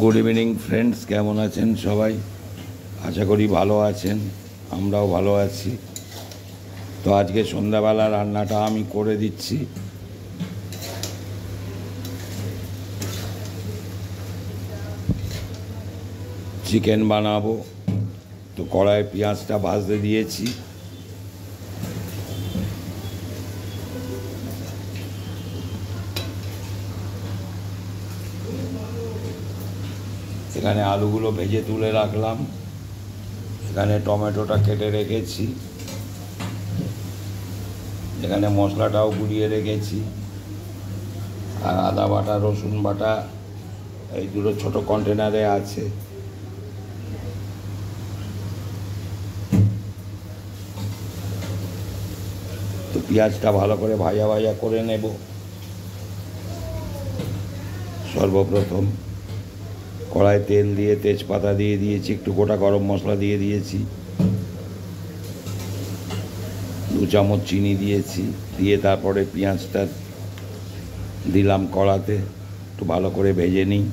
Good evening friends, কেমন আছেন সবাই? আশা করি ভালো আছেন, আমরাও ভালো আছি। তো আজকে সন্ধ্যাবেলা রান্নাটা আমি করে দিচ্ছি। চিকেন বানাবো, তো কড়াইয়ে পেঁয়াজটা ভাজতে দিয়েছি। এখানে আলুগুলো ভেজে তুলে রাখলাম, এখানে টমেটোটা কেটে রেখেছি, এখানে মশলাটাও গুলিয়ে রেখেছি, আর আদা বাটা রসুন বাটা এই দুটো ছোটো কন্টেনারে আছে। তো পেঁয়াজটা ভালো করে ভাজা ভাজা করে নেব। সর্বপ্রথম কড়াই তেল দিয়ে তেজপাতা দিয়ে দিয়েছি, একটু গোটা গরম মশলা দিয়ে দিয়েছি, 2 চামচ চিনি দিয়েছি, দিয়ে তারপরে পেঁয়াজটা দিলাম কড়াতে, একটু ভালো করে ভেজে নিই।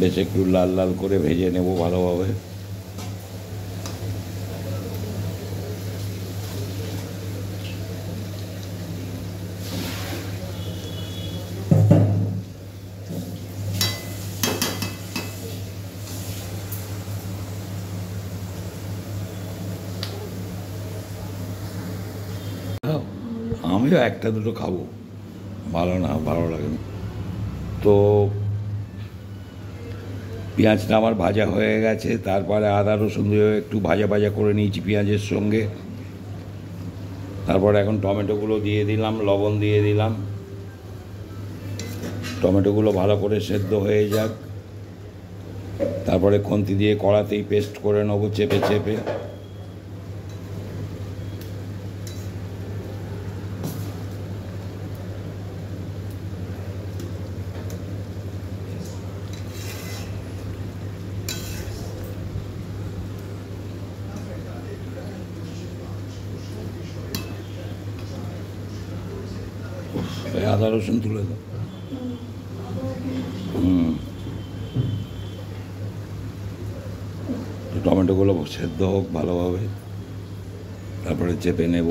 বেশ একটু লাল লাল করে ভেজে নেব ভালোভাবে। আমিও একটা দুটো খাবো, ভালো না, ভালো লাগে না। তো পেঁয়াজটা আমার ভাজা হয়ে গেছে, তারপরে আদা রসুন দিয়ে একটু ভাজা ভাজা করে নিয়েছি পেঁয়াজের সঙ্গে। তারপরে এখন টমেটোগুলো দিয়ে দিলাম, লবণ দিয়ে দিলাম। টমেটোগুলো ভালো করে সেদ্ধ হয়ে যাক, তারপরে খুন্তি দিয়ে কড়াতেই পেস্ট করে নেবো চেপে চেপে। আদা রসুন তুলে দাও। টমেটোগুলো সেদ্ধ হোক ভালোভাবে, তারপরে চেপে নেব।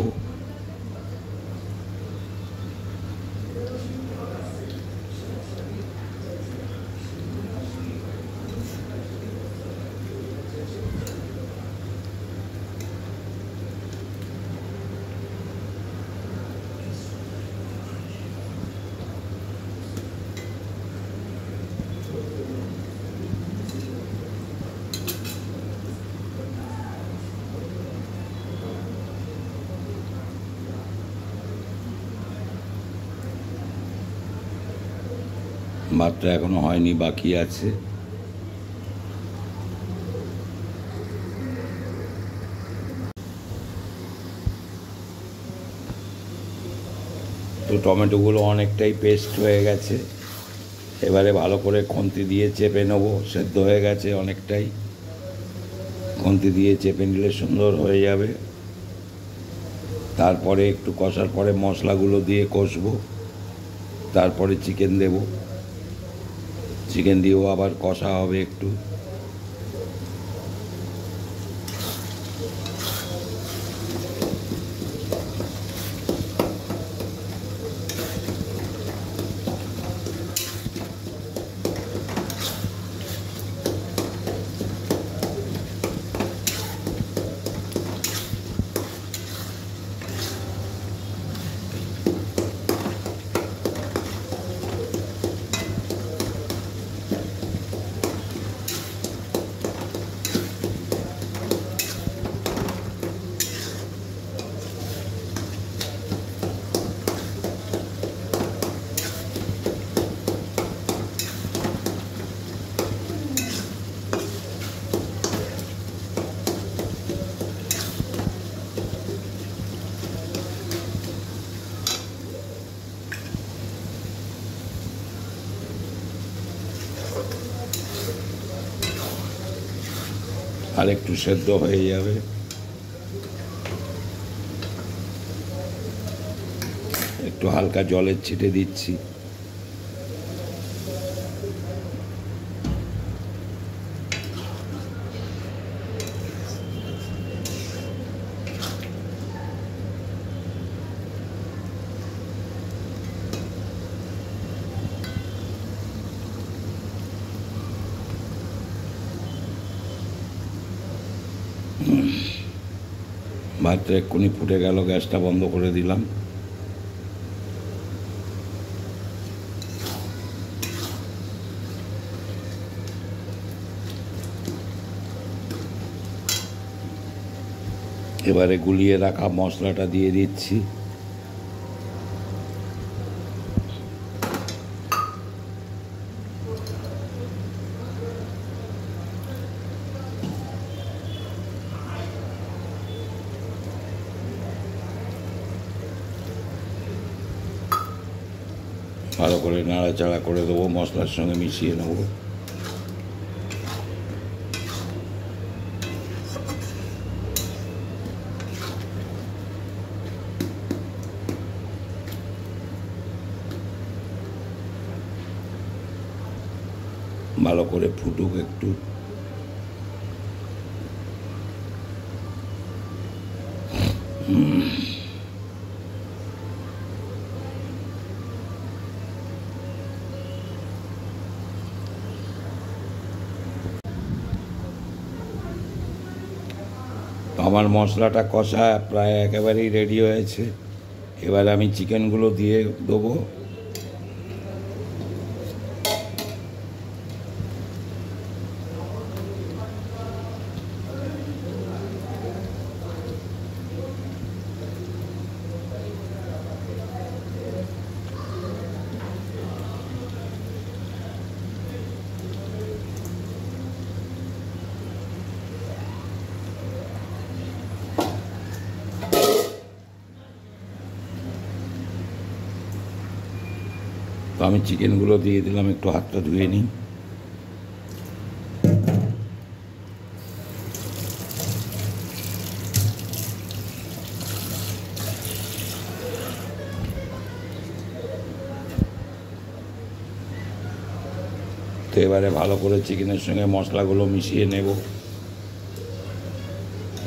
ভাতটা এখনো হয়নি, বাকি আছে। তো টমেটোগুলো অনেকটাই পেস্ট হয়ে গেছে, এবারে ভালো করে খুন্তি দিয়ে চেপে নেব। সেদ্ধ হয়ে গেছে অনেকটাই, খুন্তি দিয়ে চেপে নিলে সুন্দর হয়ে যাবে। তারপরে একটু কষার পরে মশলাগুলো দিয়ে কষবো, তারপরে চিকেন দেব। চিকেন দিয়েও আবার কষা হবে একটু। আর একটু সেদ্ধ হয়ে যাবে। একটু হালকা জলের ছিটে দিচ্ছি। ভাতটা এক্ষুনি ফুটে গেল, গ্যাসটা বন্ধ করে দিলাম। এবারে গুলিয়ে রাখা মশলাটা দিয়ে দিচ্ছি। ভালো করে নাড়াচাড়া করে দেবো, মশলার সঙ্গে মিশিয়ে নেব। ভালো করে ফুটুক একটু। আমার মশলাটা কষা প্রায় একেবারেই রেডি হয়েছে। এবার আমি চিকেনগুলো দিয়ে দেবো। তো আমি চিকেনগুলো দিয়ে দিলাম, একটু হাতটা ধুয়ে নিই। তো এবারে ভালো করে চিকেনের সঙ্গে মশলাগুলো মিশিয়ে নেব,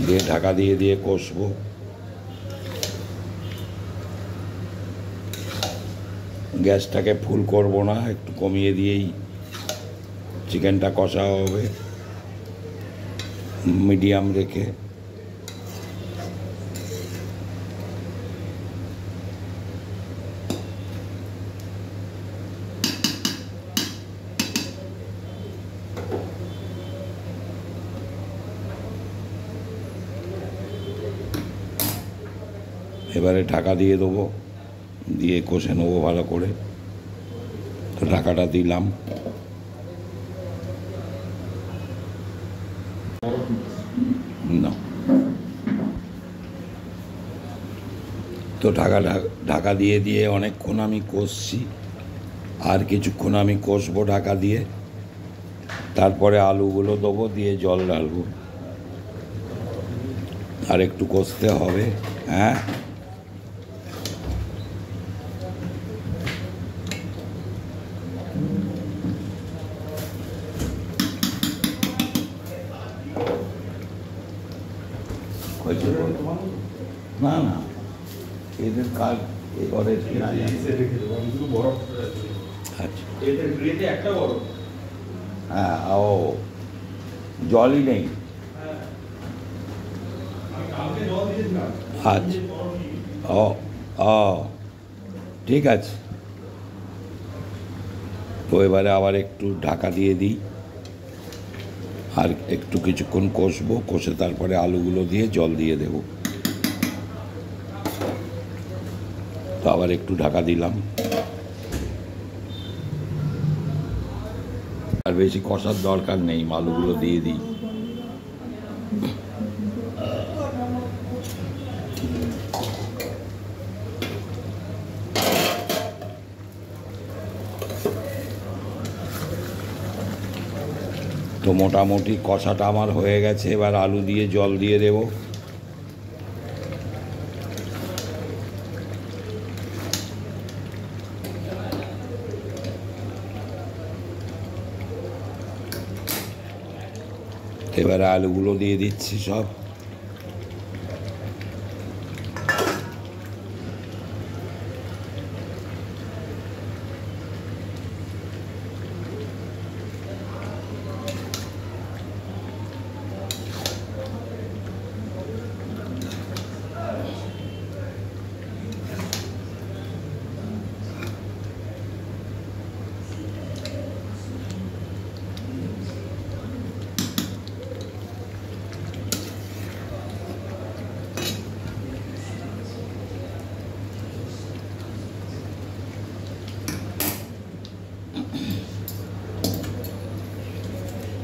দিয়ে ঢাকা দিয়ে দিয়ে কষবো। গ্যাসটাকে ফুল করব না, একটু কমিয়ে দিয়েই চিকেনটা কষা হবে, মিডিয়াম রেখে। এবারে ঢাকা দিয়ে দেবো, দিয়ে কষে নেবো ভালো করে। তো ঢাকাটা দিলাম। না, তো ঢাকা দিয়ে দিয়ে অনেকক্ষণ আমি কষছি। আর কিছুক্ষণ আমি কষবো ঢাকা দিয়ে, তারপরে আলুগুলো দেবো, দিয়ে জল ঢালবো। আর একটু কষতে হবে। হ্যাঁ, না না, এদের কাজ এবারে হ্যাঁ, ও জলই নেই। আচ্ছা, ও ও ঠিক আছে। তো এবারে আবার একটু ঢাকা দিয়ে দিই, আর একটু কিছুক্ষণ কষবো, কষে তারপরে আলুগুলো দিয়ে জল দিয়ে দেব। তো আবার একটু ঢাকা দিলাম। আর বেশি কষার দরকার নেই, আলুগুলো দিয়ে দিই। তো মোটামুটি কষাটা আমার হয়ে গেছে। এবার আলু দিয়ে জল দিয়ে দেব। এবারে আলুগুলো দিয়ে দিচ্ছি সব।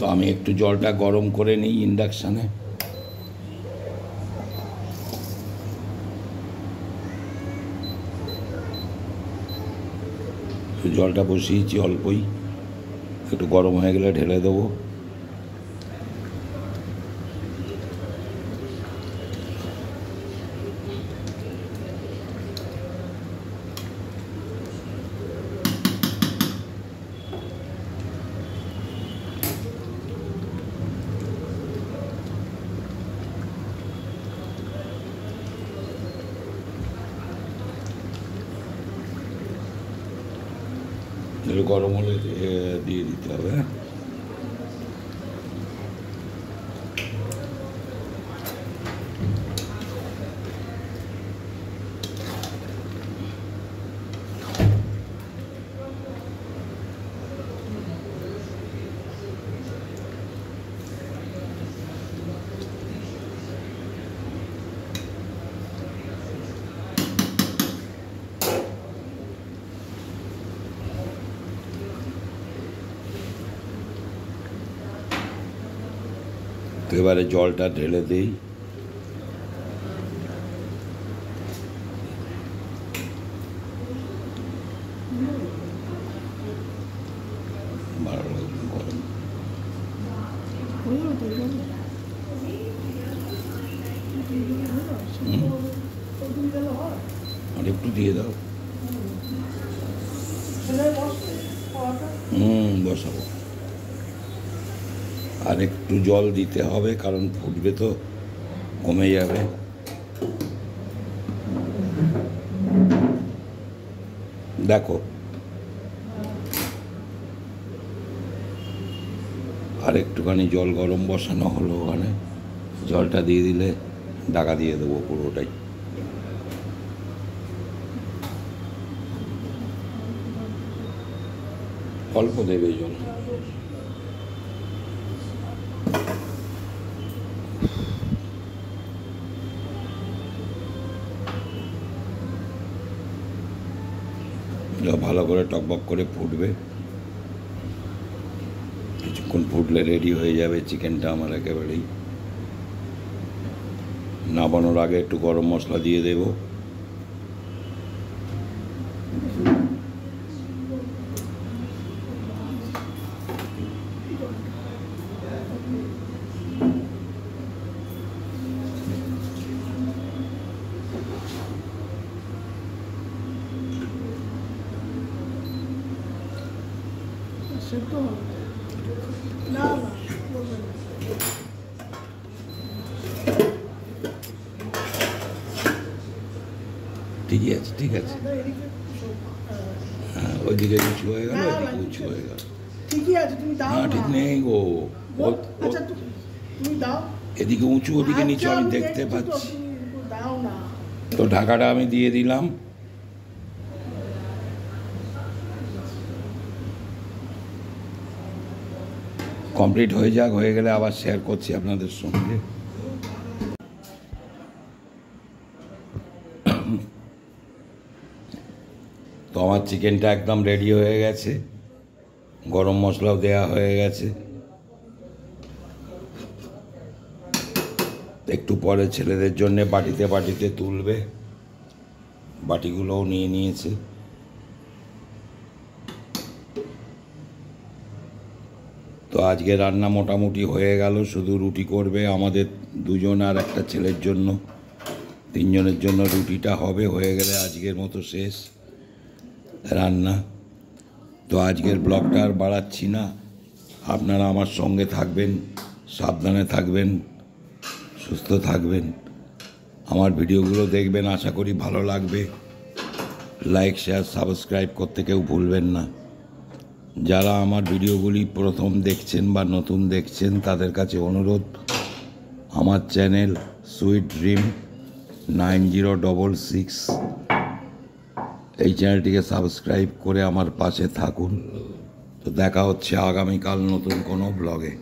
তো আমি একটু জলটা গরম করে নিই ইন্ডাকশানে। জলটা বসিয়েছি অল্পই, একটু গরম হয়ে গেলে ঢেলে দেবো। গরম হলে দিয়ে দিতে হবে। তো এবারে জলটা ঢেলে দিই। আর একটু দিয়ে দাও। বসাবো। আর একটু জল দিতে হবে, কারণ ফুটবে তো, কমে যাবে। দেখো, আর একটুখানি জল গরম বসানো হলো, ওখানে জলটা দিয়ে দিলে ঢাকা দিয়ে দেবো পুরোটাই। অল্প দেবে জল। ভালো করে টকবক করে ফুটবে, কিছুক্ষণ ফুটলে রেডি হয়ে যাবে চিকেনটা আমার একেবারেই। নামানোর আগে একটু গরম মশলা দিয়ে দেব। ঠিকই আছে, ঠিক আছে। হ্যাঁ, ওইদিকে উঁচু হয়ে গেল, ওইদিকে উঁচু হয়ে গেল। ঠিকই আছে, তুমি দাও না, ঠিক নেই গো। আচ্ছা তুমি দাও। এদিকে উঁচু, ওদিকে নিচু, আমি দেখতে পাচ্ছি। দাও না। তো ঢাকাটা আমি দিয়ে দিলাম। কমপ্লিট হয়ে যাক, হয়ে গেলে আবার শেয়ার করছি আপনাদের সঙ্গে। তো আমার চিকেনটা একদম রেডি হয়ে গেছে, গরম মশলাও দেয়া হয়ে গেছে। একটু পরে ছেলেদের জন্য বাটিতে বাটিতে তুলবে, বাটিগুলোও নিয়ে নিয়েছে। তো তো আজকে রান্না মোটামুটি হয়ে গেল, শুধু রুটি করবে আমাদের দুজন আর একটা ছেলের জন্য, তিনজনের জন্য রুটিটা হবে, হয়ে গেলে আজকের মতো শেষ রান্না। তো আজকের ব্লগটা আর বাড়াচ্ছি না, আপনারা আমার সঙ্গে থাকবেন, সাবধানে থাকবেন, সুস্থ থাকবেন, আমার ভিডিওগুলো দেখবেন, আশা করি ভালো লাগবে। লাইক শেয়ার সাবস্ক্রাইব করতে কেউ ভুলবেন না। যারা আমার ভিডিওগুলি প্রথম দেখছেন বা নতুন দেখছেন তাদের কাছে অনুরোধ, আমার চ্যানেল সুইট ড্রিম 9066 এই চ্যানেলটিকে সাবস্ক্রাইব করে আমার পাশে থাকুন। তো দেখা হচ্ছে আগামীকাল নতুন কোনো ব্লগে।